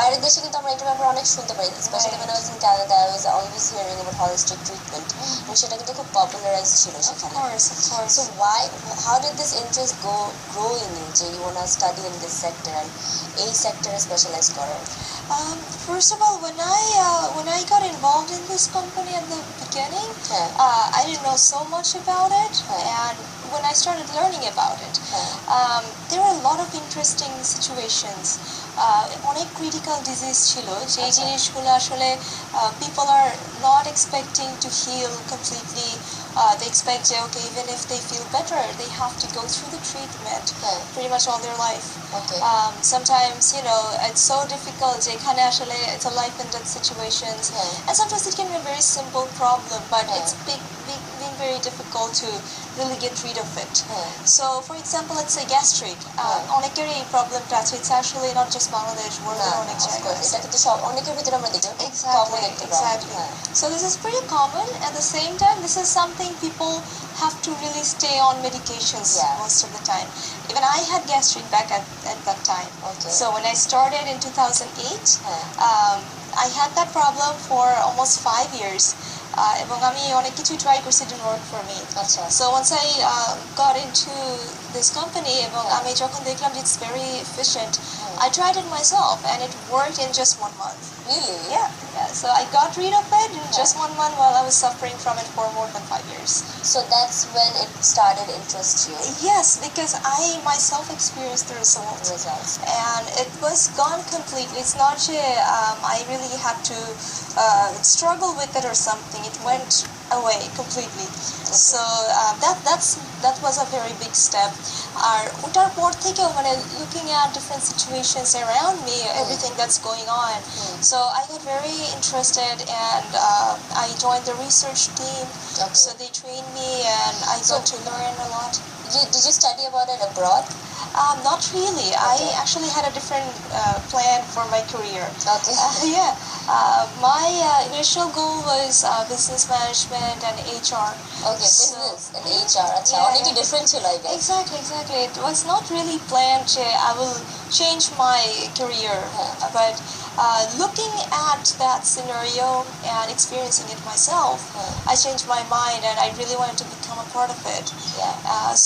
বাইরের দেশে কিন্তু আমরা এটা ব্যাপারে অনেক শুনতে পাই, specially when I was in Canada I was always hearing about holistic treatment, এবং সেটা কিন্তু খুব popularized ছিল সেখানে. Of course. So how did this interest grow in you যে you want to study in this sector and এই sector specialize করার? First of all, when I got involved in this company at the beginning, I didn't know so much about it, and when I started learning about it, there were a lot of interesting situations. অনেক critical disease ছিল যে জিনিসগুলো আসলে people are not expecting to heal completely. They expect okay, even if they feel better, they have to go through the treatment pretty much all their life. Sometimes it's so difficult যে এখানে আসলে it's a life and death situations, and sometimes it can be a very simple problem, but it's being very difficult to really get rid of it. So for example, let's say gastric, অনেকেরই এই প্রবলেমটা আছে. It's actually not just Bangladesh, worldwide অনেক জায়গায় এটা কিন্তু সব অনেকের ভিতরে আমরা দেখি exactly. So this is pretty common. At the same time, this is something people have to really stay on medications most of the time. Even I had gastric back at that time. So when I started in 2008, I had that problem for almost 5 years. এবং আমি অনেক কিছু try করছি, didn't work for me. So once I got into this company, এবং আমি যখন দেখলাম it's very efficient, I tried it myself and it worked in just 1 month. Really? Yeah. So I got rid of it in just 1 month while I was suffering from it for more than 5 years. So that's when it started interest you? Yes, because I myself experienced the results. And it was gone completely. It's not I really had to struggle with it or something. It went away completely. So that was a very big step. আর ওটার পর থেকেও looking at different situations around me, everything that's going on, so I got very interested and I joined the research team. So they trained me and I got to learn a lot. Did you study about it abroad? Not really. I actually had a different plan for my career. My initial goal was business management and HR. Business and HR. Already different ছিল, I guess. Exactly. It was not really planned I will change my career, but looking at that scenario and experiencing it myself, I changed my mind and I really wanted to become a part of it.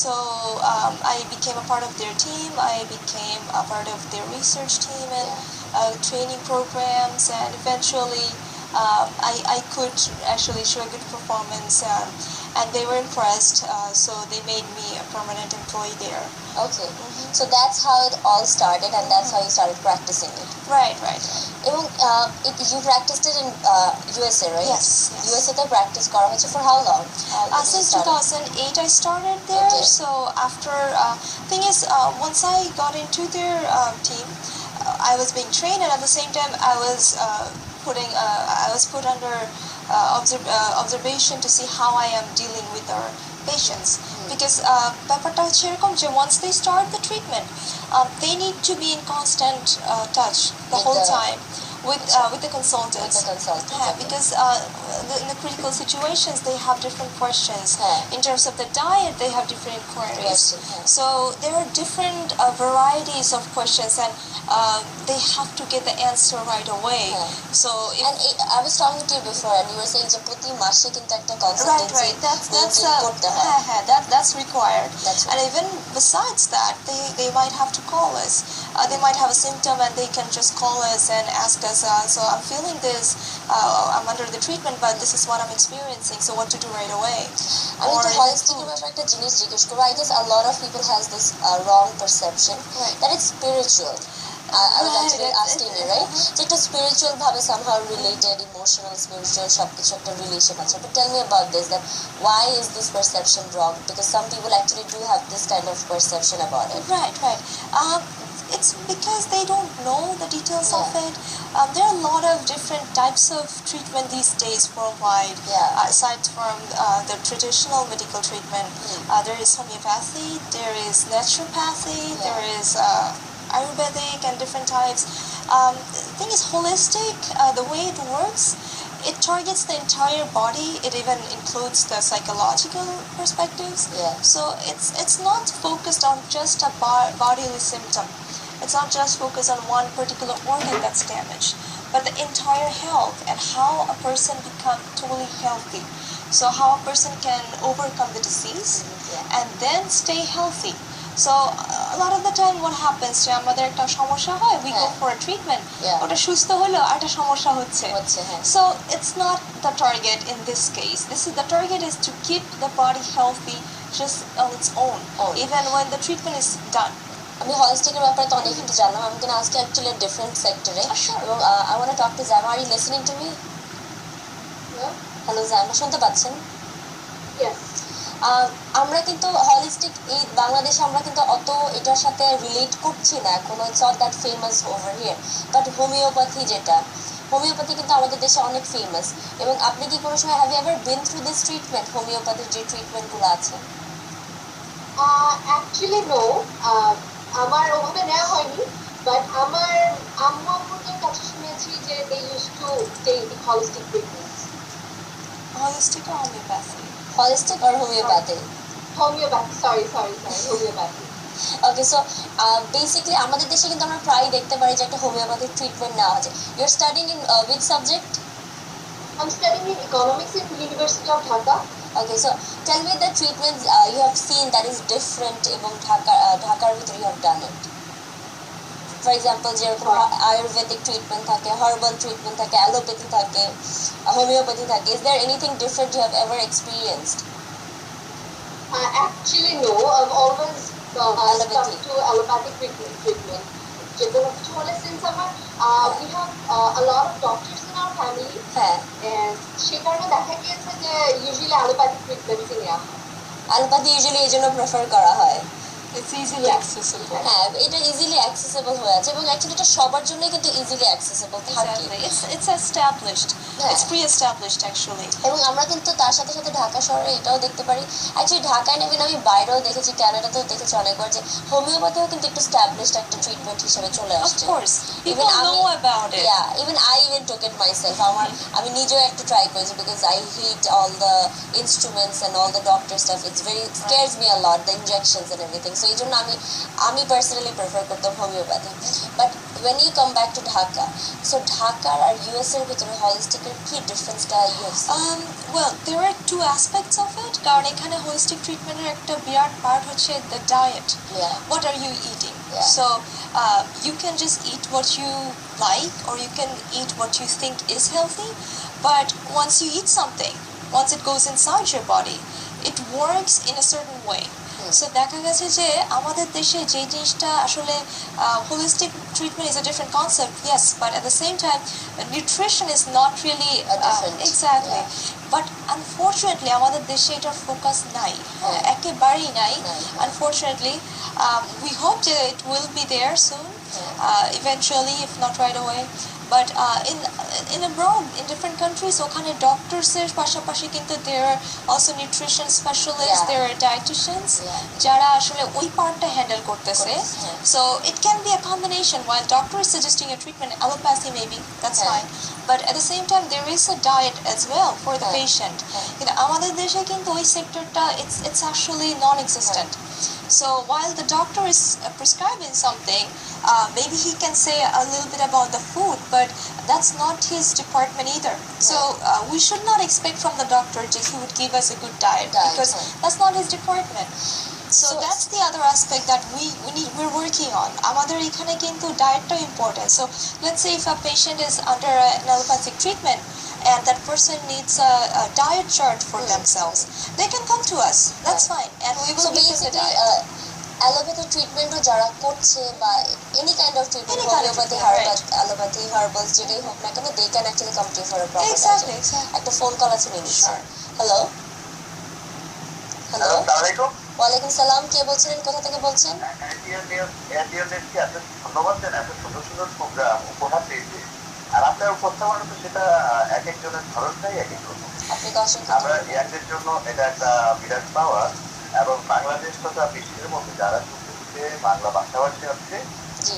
So I became a part of their team. I became a part of their research team and training programs, and eventually I could actually show a good performance, and they were impressed, so they made me a permanent employee there. So that's how it all started, and that's how you started practicing it. Right. এবং you practiced it in USA, right? Yes. USA তে practice করা হচ্ছে for how long? Since 2008 I started there. So after thing is, once I got into their team, I was being trained, and at the same time I was put under observation to see how I am dealing with our patients, because ব্যাপারটা হচ্ছে এরকম যে once they start the treatment, they need to be in constant touch the whole time with the consultants. Because in the critical situations they have different questions. In terms of the diet, they have different inquiries. So there are different varieties of questions, and they have to get the answer right away. So and I was talking to you before, and you were saying যে প্রতি মাসে কিন্তু একটা consultancy that's required. And even besides that, they might have to call us. They might have a symptom and they can just call us and ask us, so I'm feeling this, I'm under the treatment, but this is what I'm experiencing, so what to do right away. আমি তো holistic এর ব্যাপারে একটা জিনিস জিজ্ঞেস করব. I guess a lot of people has this wrong perception that it's spiritual. I was actually asking you, right? যে একটা spiritual ভাবে somehow related, emotional, spiritual সবকিছু একটা relation আছে. But tell me about this, that why is this perception wrong? Because some people actually do have this kind of perception about it. Right. It's because they don't know the details of it. There are a lot of different types of treatment these days worldwide. Aside from the traditional medical treatment, there is homeopathy, there is naturopathy, there is Ayurvedic and different types. The thing is holistic, the way it works, it targets the entire body. It even includes the psychological perspectives. So it's not focused on just a bodily symptom. it's not just focused on one particular organ that's damaged, but the entire health and how a person become totally healthy. So how a person can overcome the disease and then stay healthy. So a lot of the time what happens যে আমাদের একটা সমস্যা হয়, we go for a treatment, ওটা সুস্থ হলো আর একটা সমস্যা হচ্ছে. So it's not the target in this case. The target is to keep the body healthy just on its own, even when the treatment is done. আমি হলিস্টিকের ব্যাপারে তো অনেক কিছু জানলাম. আমি কিন্তু আজকে অ্যাকচুয়ালি ডিফারেন্ট সেক্টরে এবং I want to talk to Zama. Are you listening to me? Hello Zama, শুনতে পাচ্ছেন? Yes. আমরা কিন্তু হলিস্টিক এই বাংলাদেশে আমরা কিন্তু অত এটার সাথে রিলেট করছি না এখনো. It's not that famous over here. But homeopathy homeopathy কিন্তু আমাদের দেশে অনেক ফেমাস. এবং আপনি কি কোনো সময় have you ever been through this treatment, হোমিওপ্যাথির যে ট্রিটমেন্টগুলো আছে? অ্যাকচুয়ালি নো, আমার ওভাবে নেওয়া হয়নি, বাট আমার আম্মুদের কাছে শুনেছি যে they use to take the holistic treatment. Holistic or homeopathy? Holistic or homeopathy? Homeopathy, sorry, homeopathy. Okay, so basically আমাদের দেশে কিন্তু আমরা প্রায় দেখতে পারি যে একটা হোমিওপ্যাথিক ট্রিটমেন্ট নেওয়া হচ্ছে. You're studying in which subject? I'm studying in economics in University of Dhaka. Okay, so tell me the treatments you have seen that is different এবং ঢাকার ভিতরে you have done it. For example, যেরকম Ayurvedic treatment থাকে, herbal treatment থাকে, allopathy থাকে, homeopathy থাকে. Is there anything different you have ever experienced? Actually no, I've always stuck to allopathic treatment. যেগুলো কিছু হলে since আমার we have a lot of doctors in our family, and সে কারণে দেখা গিয়েছে যে usually allopathic treatment নেওয়া হয়. অ্যালোপ্যাথি ইউজুয়ালি এই জন্য প্রেফার করা হয়. It's easily accessible. হ্যাঁ, এটা ইজিলি অ্যাক্সেসিবল হয়ে আছে এবং অ্যাকচুয়ালি এটা সবার জন্যই কিন্তু ইজিলি অ্যাক্সেসিবল থাকে. It's established. It's pre-established actually. এবং আমরা কিন্তু তার সাথে সাথে ঢাকা শহরে এটাও দেখতে পারি. অ্যাকচুয়ালি ঢাকায় নেবেন, আমি বাইরেও দেখেছি, কানাডাতেও দেখেছি অনেকবার যে হোমিওপ্যাথিও কিন্তু একটু এস্টাবলিশড একটা ট্রিটমেন্ট হিসেবে চলে আসছে. Of course, people know about it. Yeah, even I took it myself. আমি নিজেও একটু ট্রাই করেছি because I hate all the instruments and all the doctor stuff. It's very scares me a lot, the injections and everything. So এই জন্য আমি personally prefer করতাম homeopathy. But when you come back to Dhaka, so Dhaka আর US এর ভিতরে হলিস্টিকের কি ডিফারেন্সটা you have seen? Well, there are two aspects of it. কারণ এখানে holistic treatmenটের একটা বিরাট পার্ট হচ্ছে the diet. What are you eating? So you can just eat what you like, or you can eat what you think is healthy, but once you eat something, once it goes inside your body, it works in a certain way. So দেখা গেছে যে আমাদের দেশে যে জিনিসটা আসলে holistic treatment is a different concept, yes, but at the same time nutrition is not really exactly. But unfortunately আমাদের দেশে এটার ফোকাস নাই, একেবারেই নাই. Unfortunately, we hope that it will be there soon, eventually, if not right away. But in abroad, in different countries, ওখানে ডক্টরসের পাশাপাশি কিন্তু there are also nutrition specialists, there are dietitians যারা আসলে ওই পার্টটা হ্যান্ডেল করতেছে. So it can be a combination. While doctor is suggesting a treatment, allopathy maybe, that's fine. But at the same time, there is a diet as well for the patient. কিন্তু আমাদের দেশে কিন্তু ওই সেক্টরটা it's actually non-existent. So while the doctor is prescribing something, maybe he can say a little bit about the food, but that's not his department either. So we should not expect from the doctor that he would give us a good diet because that's not his department. So that's the other aspect that we're working on. আমাদের এখানে কিন্তু dietটা important. So let's say if a patient is under an allopathic treatment and that person needs a diet chart for themselves, they can come to us. That's fine, and we will give them the diet. Allopathy treatmentও যারা করছে বা any kind of treatment, homeopathy, allopathy, herbals, যেটাই হোক না কেন, they can actually come to you for a proper Exactly. একটা phone call আছে নিয়ে নিচ্ছি. হ্যালো, ওয়ালাইকুম সালাম. কে বলছিলেন, কোথা থেকে বলছেন? ধন্যবাদ দেন, এত সুন্দর সুন্দর প্রোগ্রাম উপহার পেয়েছে, আর আপনার উপস্থাপনা তো সেটা এক একজনের ধরনটাই এক এক রকম. আমরা একদের জন্য এটা একটা বিরাট পাওয়ার, এবং বাংলাদেশ তথা বিশ্বের মধ্যে যারা চুক্তি বাংলা ভাষাভাষী আছে,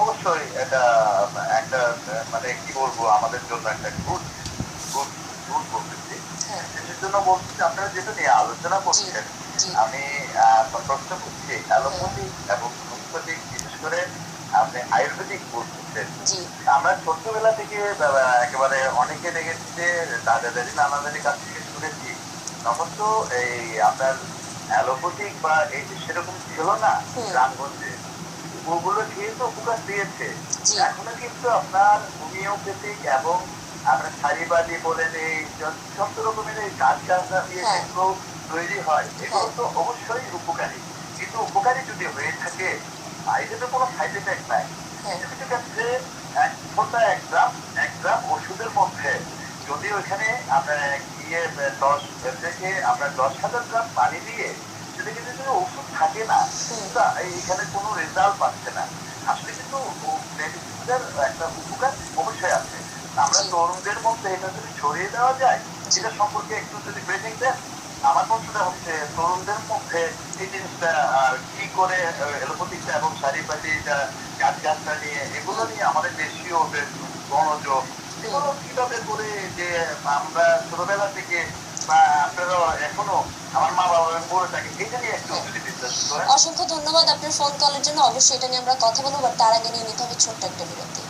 অবশ্যই এটা একটা মানে কি বলবো, আমাদের জন্য একটা গুড বলতেছি. এর জন্য বলছি আপনারা যেটা নিয়ে আলোচনা করছেন, আমি প্রশ্ন করছি অ্যালোপ্যাথিক এবং হোমিওপ্যাথিক, বিশেষ করে আপনি আয়ুর্বেদিক বলতেছেন, আমরা ছোট্টবেলা থেকে একেবারে অনেকে দেখেছি যে দাদা-দাদি নানা-দাদির কাছ থেকে শুনেছি, তখন তো এই আপনার অ্যালোপ্যাথিক বা এই যে সেরকম ছিল না গ্রামগঞ্জে, ওগুলো খেয়ে তো উপকার দিয়েছে। এখনো কিন্তু আপনার হোমিওপ্যাথিক এবং আপনার শাড়িবাদী বলেন এই যত রকমের এই গাছ-গাছরা দিয়ে যেগুলো তৈরি হয়, এগুলো তো অবশ্যই উপকারী, কিন্তু উপকারী যদি হয়ে থাকে বাইরে তো কোনো সাইড এফেক্ট নাই। কিছু কিছু ক্ষেত্রে এক গ্রাম ওষুধের মধ্যে যদি ওইখানে আপনার গিয়ে 10 থেকে আপনার 10,000 গ্রাম পানি দিয়ে যদি কিন্তু ওষুধ থাকে না, এখানে কোনো রেজাল্ট পাচ্ছে না। আসলে কিন্তু মেডিসিনের একটা উপকার অবশ্যই আছে। আমরা তরুণদের মধ্যে এটা যদি ছড়িয়ে দেওয়া যায়, এটা সম্পর্কে একটু যদি ব্রিফিং দেন, আমার মতটা হচ্ছে তরুণদের মধ্যে এই জিনিসটা কি করে এলোপ্যাথিকটা এবং শাড়িপাতি গাছটা নিয়ে এগুলো নিয়ে আমাদের দেশীয় বনজ এগুলো কিভাবে করে যে আমরা ছোটবেলা থেকে বা আপনারা এখনো আমার মা বাবার পরে থাকে, এটা নিয়ে একটু যদি বিশ্বাস করেন। অসংখ্য ধন্যবাদ আপনার ফোন কলের জন্য। অবশ্যই এটা নিয়ে আমরা কথা বলবো, বাট তার আগে নিয়ে নিতে হবে ছোট্ট একটা বিরতি।